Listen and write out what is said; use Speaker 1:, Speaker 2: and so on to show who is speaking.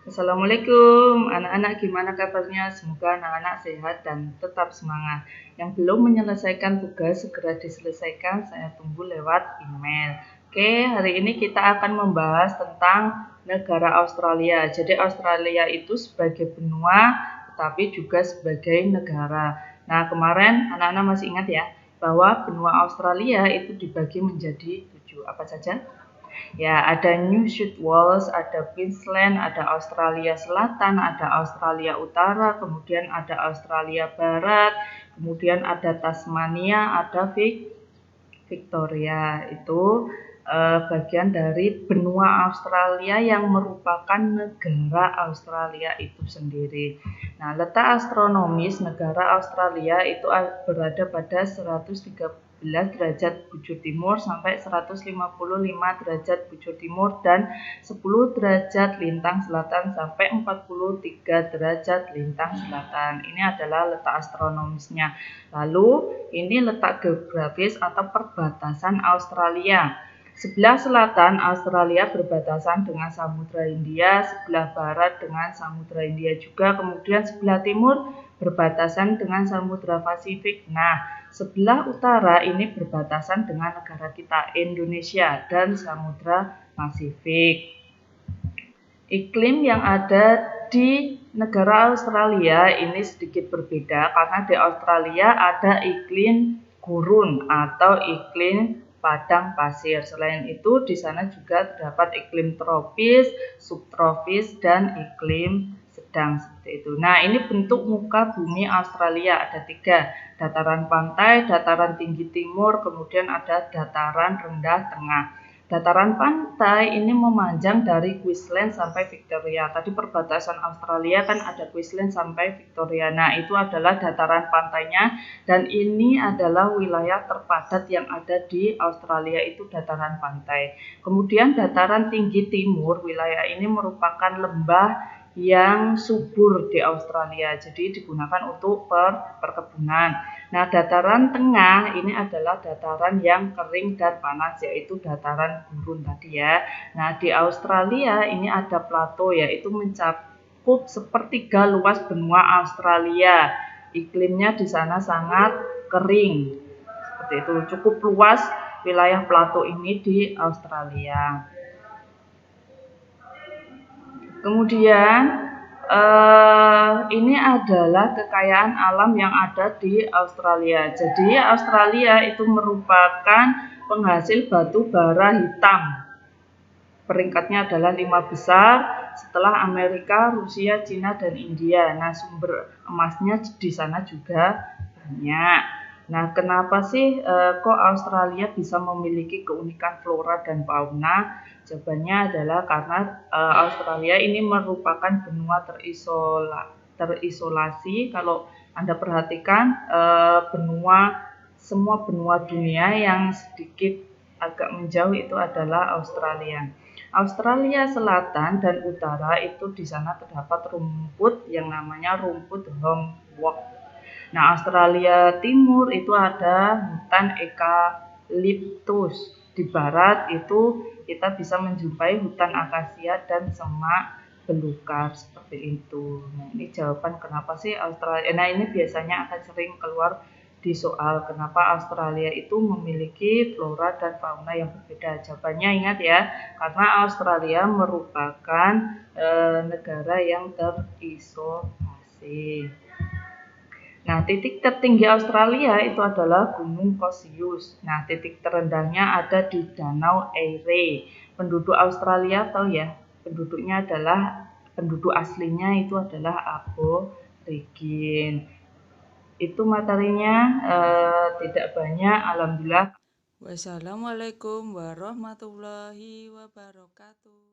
Speaker 1: Assalamualaikum anak-anak, gimana kabarnya? Semoga anak-anak sehat dan tetap semangat. Yang belum menyelesaikan tugas segera diselesaikan, saya tunggu lewat email. Oke, hari ini kita akan membahas tentang negara Australia. Jadi Australia itu sebagai benua tetapi juga sebagai negara. Nah, kemarin anak-anak masih ingat ya bahwa benua Australia itu dibagi menjadi 7. Apa saja? Ya, ada New South Wales, ada Queensland, ada Australia Selatan, ada Australia Utara, kemudian ada Australia Barat, kemudian ada Tasmania, ada Victoria. Itu bagian dari benua Australia yang merupakan negara Australia itu sendiri. Nah, letak astronomis negara Australia itu berada pada 113 derajat bujur timur sampai 155 derajat bujur timur dan 10 derajat lintang selatan sampai 43 derajat lintang selatan. Ini adalah letak astronomisnya. Lalu ini letak geografis atau perbatasan Australia. Sebelah selatan Australia berbatasan dengan Samudra Hindia, sebelah barat dengan Samudra Hindia juga, kemudian sebelah timur berbatasan dengan Samudra Pasifik. Nah, sebelah utara ini berbatasan dengan negara kita Indonesia dan Samudra Pasifik. Iklim yang ada di negara Australia ini sedikit berbeda karena di Australia ada iklim gurun atau iklim padang pasir. Selain itu, di sana juga terdapat iklim tropis, subtropis, dan iklim sedang seperti itu. Nah, ini bentuk muka bumi Australia ada 3, dataran pantai, dataran tinggi timur, kemudian ada dataran rendah tengah. Dataran pantai ini memanjang dari Queensland sampai Victoria. Tadi perbatasan Australia kan ada Queensland sampai Victoria. Nah, itu adalah dataran pantainya dan ini adalah wilayah terpadat yang ada di Australia, itu dataran pantai. Kemudian dataran tinggi timur, wilayah ini merupakan lembah yang subur di Australia, jadi digunakan untuk perkebunan. Nah, dataran tengah ini adalah dataran yang kering dan panas, yaitu dataran gurun tadi ya. Nah, di Australia ini ada plato, yaitu mencakup sepertiga luas benua Australia. Iklimnya di sana sangat kering, seperti itu. Cukup luas wilayah plato ini di Australia. Kemudian ini adalah kekayaan alam yang ada di Australia. Jadi Australia itu merupakan penghasil batu bara hitam. Peringkatnya adalah 5 besar setelah Amerika, Rusia, Cina, dan India. Nah, sumber emasnya di sana juga banyak. Nah, kenapa sih kok Australia bisa memiliki keunikan flora dan fauna? Jawabannya adalah karena Australia ini merupakan benua terisolasi. Kalau Anda perhatikan semua benua dunia yang sedikit agak menjauh itu adalah Australia. Australia Selatan dan Utara itu di sana terdapat rumput yang namanya rumput humpwort. Nah, Australia Timur itu ada hutan eukaliptus. Di barat itu kita bisa menjumpai hutan akasia dan semak belukar seperti itu. Nah, ini jawaban kenapa sih Australia. Nah, ini biasanya akan sering keluar di soal kenapa Australia itu memiliki flora dan fauna yang berbeda. Jawabannya ingat ya, karena Australia merupakan negara yang terisolasi. Nah, titik tertinggi Australia itu adalah Gunung Cosius. Nah, titik terendahnya ada di Danau Erie. Penduduk Australia tahu ya, penduduk aslinya itu adalah Aborigin. Itu materinya tidak banyak, alhamdulillah.
Speaker 2: Wassalamualaikum warahmatullahi wabarakatuh.